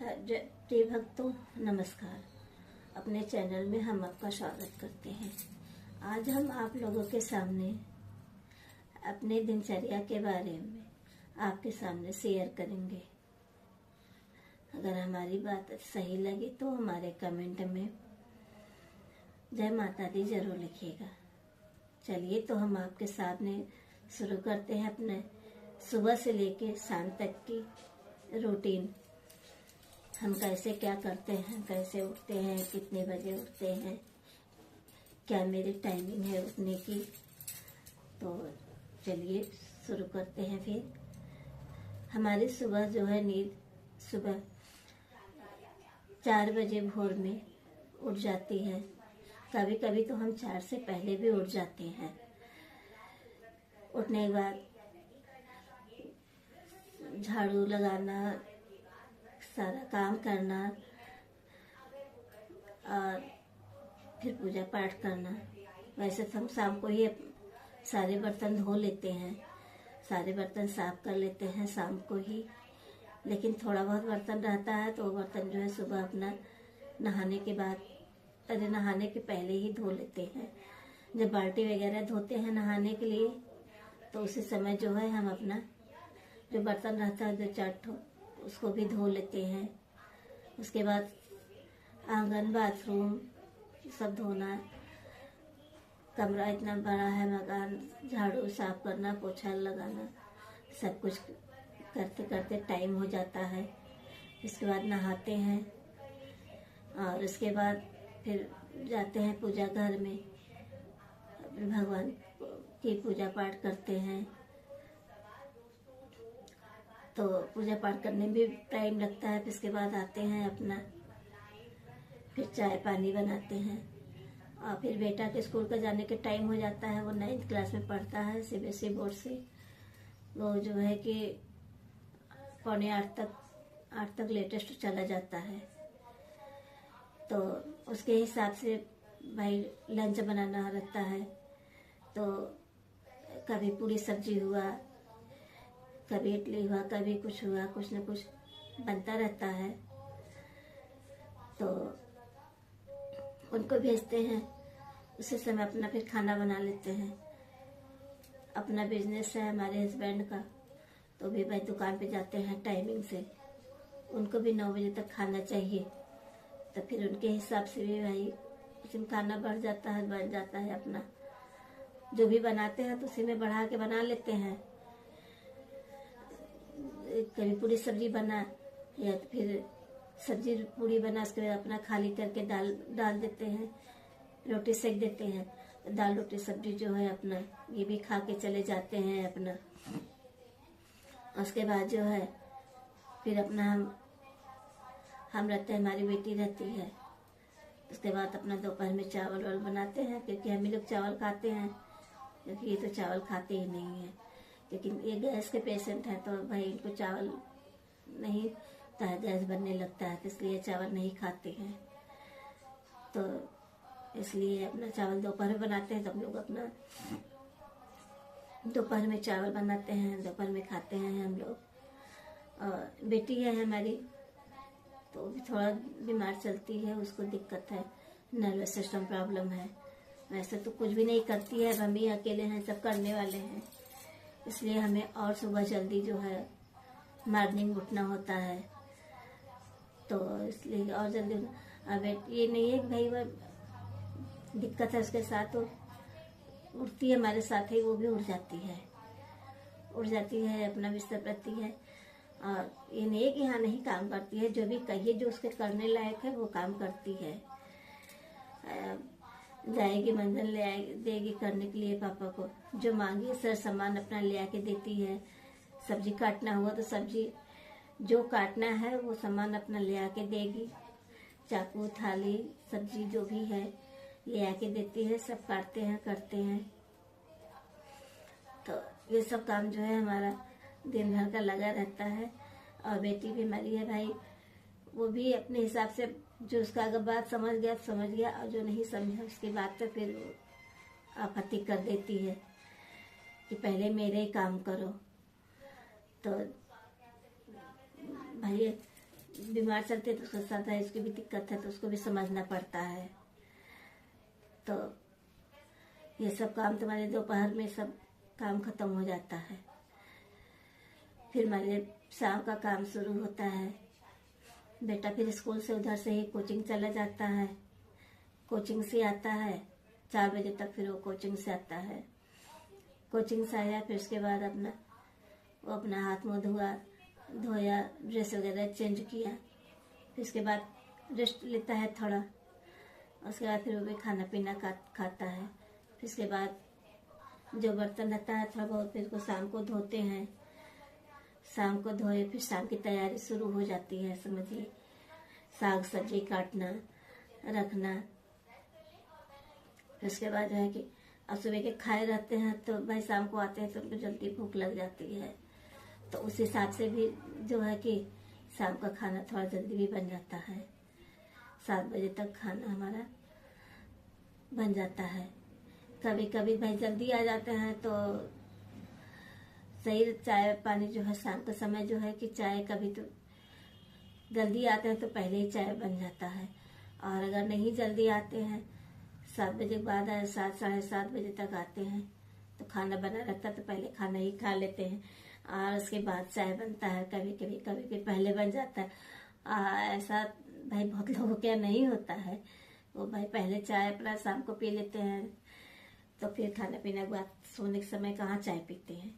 प्रिय भक्तों, नमस्कार। अपने चैनल में हम आपका स्वागत करते हैं। आज हम आप लोगों के सामने अपने दिनचर्या के बारे में आपके सामने शेयर करेंगे। अगर हमारी बात सही लगे तो हमारे कमेंट में जय माता दी जरूर लिखिएगा। चलिए तो हम आपके सामने शुरू करते हैं अपने सुबह से लेके शाम तक की रूटीन। हम कैसे क्या करते हैं, कैसे उठते हैं, कितने बजे उठते हैं, क्या मेरी टाइमिंग है उठने की। तो चलिए शुरू करते हैं। फिर हमारी सुबह जो है नींद सुबह 4 बजे भोर में उठ जाती है। कभी कभी तो हम 4 से पहले भी उठ जाते हैं। उठने के बाद झाड़ू लगाना, सारा काम करना और फिर पूजा पाठ करना। वैसे तो हम शाम को ही सारे बर्तन धो लेते हैं, सारे बर्तन साफ कर लेते हैं शाम को ही। लेकिन थोड़ा बहुत बर्तन रहता है तो वो बर्तन जो है सुबह अपना नहाने के बाद, अरे नहाने के पहले ही धो लेते हैं। जब बाल्टी वगैरह धोते हैं नहाने के लिए तो उसी समय जो है हम अपना जो बर्तन रहता है 2-4 ठो उसको भी धो लेते हैं। उसके बाद आंगन, बाथरूम सब धोना। कमरा इतना बड़ा है, मकान झाड़ू साफ करना, पोछा लगाना, सब कुछ करते करते टाइम हो जाता है। इसके बाद नहाते हैं और उसके बाद फिर जाते हैं पूजा घर में, भगवान की पूजा पाठ करते हैं। तो पूजा पाठ करने में भी टाइम लगता है। फिर इसके बाद आते हैं अपना, फिर चाय पानी बनाते हैं और फिर बेटा के स्कूल का जाने के टाइम हो जाता है। वो 9th क्लास में पढ़ता है CBSE बोर्ड से। वो जो है कि 7:45 तक लेटेस्ट चला जाता है। तो उसके हिसाब से भाई लंच बनाना रहता है। तो कभी पूरी सब्जी हुआ, कभी इडली हुआ, कभी कुछ हुआ, कुछ न कुछ बनता रहता है। तो उनको भेजते हैं, उसी समय अपना फिर खाना बना लेते हैं। अपना बिजनेस है हमारे हस्बैंड का, तो भी भाई दुकान पे जाते हैं टाइमिंग से। उनको भी 9 बजे तक खाना चाहिए। तो फिर उनके हिसाब से भी भाई उसमें खाना बढ़ जाता है, बन जाता है। अपना जो भी बनाते हैं तो उसी में बढ़ा के बना लेते हैं। कभी पूरी सब्जी बना या तो फिर सब्जी पूरी बना, उसके बाद अपना खाली करके दाल डाल देते हैं, रोटी सेक देते हैं। दाल रोटी सब्जी जो है अपना ये भी खा के चले जाते हैं अपना। उसके बाद जो है फिर अपना हम रहते हैं, हमारी बेटी रहती है। उसके बाद अपना दोपहर में चावल वावल बनाते हैं, क्योंकि हम ही लोग चावल खाते हैं, क्योंकि ये तो चावल खाते ही नहीं है। लेकिन ये गैस के पेशेंट हैं तो भाई इनको चावल नहीं तो गैस बनने लगता है, तो इसलिए चावल नहीं खाते हैं। तो इसलिए अपना चावल दोपहर में बनाते हैं। तो हम लोग अपना दोपहर में चावल बनाते हैं, दोपहर में खाते हैं हम लोग। और बेटी है हमारी, तो भी थोड़ा बीमार चलती है, उसको दिक्कत है, नर्वस सिस्टम प्रॉब्लम है। वैसे तो कुछ भी नहीं करती है, हम ही अकेले हैं, सब करने वाले हैं। इसलिए हमें और सुबह जल्दी जो है मॉर्निंग उठना होता है। तो इसलिए और जल्दी अब ये नहीं है कि भाई वो दिक्कत है उसके साथ, तो उठती है हमारे साथ ही, वो भी उठ जाती है, अपना बिस्तर करती है। और ये नहीं है कि हाँ नहीं काम करती है, जो भी कहिए जो उसके करने लायक है वो काम करती है। जाएगी मंदिर ले आएगी, देगी करने के लिए पापा को जो मांगी सर सामान अपना ले आके देती है। सब्जी काटना हुआ तो सब्जी जो काटना है वो सामान अपना ले आके देगी। चाकू, थाली, सब्जी जो भी है ले आके देती है, सब काटते हैं, करते हैं। तो ये सब काम जो है हमारा दिन भर का लगा रहता है। और बेटी भी हमारी है भाई, वो भी अपने हिसाब से जो उसका अगर बात समझ गया, और जो नहीं समझा उसकी बात तो फिर आपत्ति कर देती है कि पहले मेरे ही काम करो। तो भाई बीमार चलते हैं तो उसके साथ है, उसकी भी दिक्कत है तो उसको भी समझना पड़ता है। तो ये सब काम तुम्हारे दोपहर में सब काम खत्म हो जाता है। फिर हमारे शाम का काम शुरू होता है। बेटा फिर स्कूल से उधर से ही कोचिंग चला जाता है। कोचिंग से आता है 4 बजे तक, फिर वो कोचिंग से आता है। कोचिंग से आया फिर उसके बाद वो अपना हाथ मुँह धोया, ड्रेस वगैरह चेंज किया, फिर उसके बाद रेस्ट लेता है थोड़ा। उसके बाद फिर वो भी खाना पीना खाता है। फिर उसके बाद जो बर्तन रहता है थोड़ा बहुत फिर उसको शाम को धोते हैं। शाम को धोए फिर शाम की तैयारी शुरू हो जाती है। समझिए साग सब्जी काटना रखना। फिर उसके बाद जो है कि अब सुबह के खाए रहते हैं तो भाई शाम को आते हैं तो उनको जल्दी भूख लग जाती है, तो उस हिसाब से भी जो है कि शाम का खाना थोड़ा जल्दी भी बन जाता है। 7 बजे तक खाना हमारा बन जाता है। कभी कभी भाई जल्दी आ जाते हैं तो सही चाय पानी जो है शाम का समय जो है कि चाय, कभी तो जल्दी आते हैं तो पहले ही चाय बन जाता है। और अगर नहीं जल्दी आते हैं 7 बजे के बाद 7 साढ़े 7 बजे तक आते हैं तो खाना बना रहता है तो पहले खाना ही खा लेते हैं और उसके बाद चाय बनता है। कभी कभी पहले बन जाता है। ऐसा भाई बहुत लोगों के यहाँ नहीं होता है। वो भाई पहले चाय अपना शाम को पी लेते हैं तो फिर खाना पीने के बाद सोने के समय कहाँ चाय पीते हैं।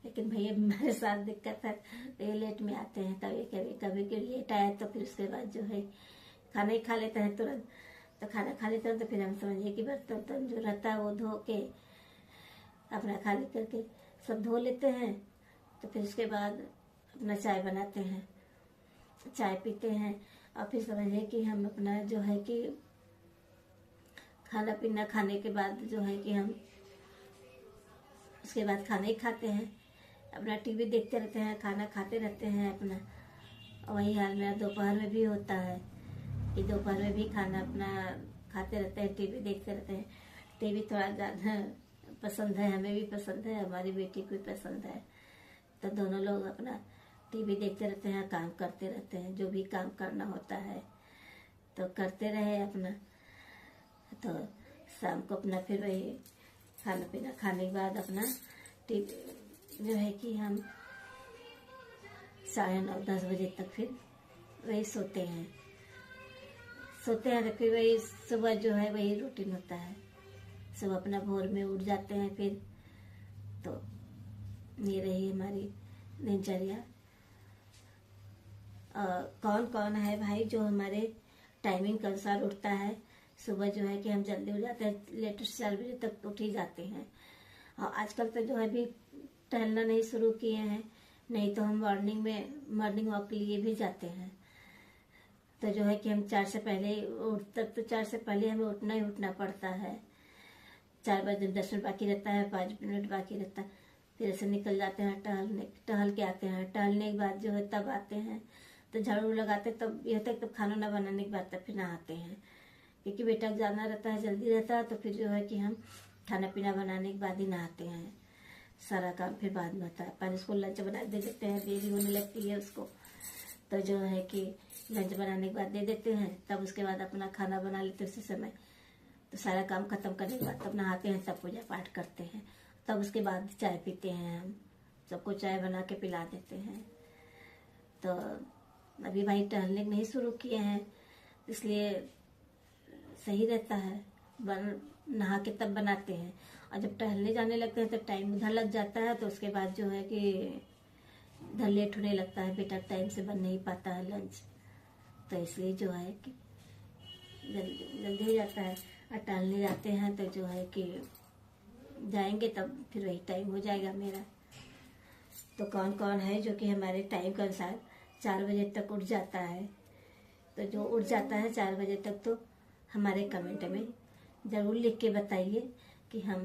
लेकिन भैया हमारे साथ दिक्कत है, तो ये लेट में आते हैं। कभी लेट आए तो फिर उसके बाद जो है खाना ही खा लेते हैं तुरंत। तो खाना खा लेते हैं तो फिर हम समझिए कि बर्तन जो रहता है वो धो के अपना खाली करके सब धो लेते हैं। तो फिर उसके बाद अपना चाय बनाते हैं, चाय पीते हैं। और फिर समझिए कि हम अपना जो है कि खाना पीना खाने के बाद जो है कि हम उसके बाद खाना ही खाते हैं, अपना टीवी देखते रहते हैं, खाना खाते रहते हैं अपना। वही हाल मेरा दोपहर में भी होता है कि दोपहर में भी खाना अपना खाते रहते हैं, टीवी देखते रहते हैं। टीवी थोड़ा ज़्यादा पसंद है, हमें भी पसंद है, हमारी बेटी को भी पसंद है। तो दोनों लोग अपना टीवी देखते रहते हैं, काम करते रहते हैं, जो भी काम करना होता है तो करते रहे अपना। तो शाम को अपना फिर वही खाना पीना खाने के बाद अपना टीवी जो है कि हम 9:30-10 बजे तक फिर वही सोते हैं। तो फिर वही सुबह जो है वही रूटीन होता है। सुबह अपना भोर में उठ जाते हैं फिर। तो ये रही हमारी दिनचर्या। कौन कौन है भाई जो हमारे टाइमिंग के अनुसार उठता है। सुबह जो है कि हम जल्दी उठ जाते हैं, लेटेस्ट 4 बजे तक उठ ही जाते हैं। और आजकल तो जो है भी टहलना नहीं शुरू किए हैं, नहीं तो हम मॉर्निंग वॉक के लिए भी जाते हैं। तो जो है कि हम 4 से पहले तो 4 से पहले हमें उठना पड़ता है। 4 बजे 10 मिनट बाकी रहता है, 5 मिनट बाकी रहता है, फिर ऐसे निकल जाते हैं टहल के आते हैं। टहलने के बाद जो है तब आते हैं तो झाड़ू लगाते, तब ये होता है तब खाना ना बनाने के बाद तब फिर नहाते हैं, क्योंकि बेटा को जाना रहता है, जल्दी रहता है। तो फिर जो है कि हम खाना पीना बनाने के बाद ही नहाते हैं। सारा काम फिर बाद में होता है। पहले उसको लंच बना दे देते हैं, देरी होने लगती है उसको, तो जो है कि लंच बनाने के बाद दे देते हैं, तब उसके बाद अपना खाना बना लेते हैं उसी समय। तो सारा काम खत्म करने के बाद तब नहाते हैं, तब पूजा पाठ करते हैं, तब उसके बाद चाय पीते हैं। हम सबको चाय बना के पिला देते हैं। तो अभी भाई टहलने नहीं शुरू किए हैं, इसलिए सही रहता है, नहा के तब बनाते हैं। और जब टहलने जाने लगते हैं तो टाइम उधर लग जाता है, तो उसके बाद जो है कि इधर लेट होने लगता है, बेटा टाइम से बन नहीं पाता है लंच। तो इसलिए जो है कि जल्दी हो जाता है। और टहलने जाते हैं तो जो है कि जाएंगे तब फिर वही टाइम हो जाएगा मेरा। तो कौन कौन है जो कि हमारे टाइम के अनुसार 4 बजे तक उठ जाता है। तो जो उठ जाता है 4 बजे तक तो हमारे कमेंट में ज़रूर लिख के बताइए कि हम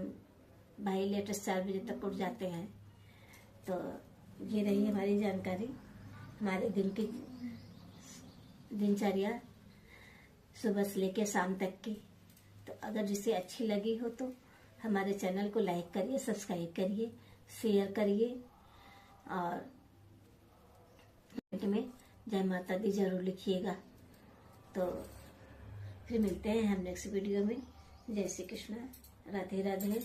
भाई लेटेस्ट 4 बजे तक उठ जाते हैं। तो ये रही हमारी जानकारी, हमारे दिन की दिनचर्या सुबह से लेकर शाम तक की। तो अगर जिसे अच्छी लगी हो तो हमारे चैनल को लाइक करिए, सब्सक्राइब करिए, शेयर करिए और में जय माता दी जरूर लिखिएगा। तो फिर मिलते हैं हम नेक्स्ट वीडियो में। जय श्री कृष्ण, राधे राधे।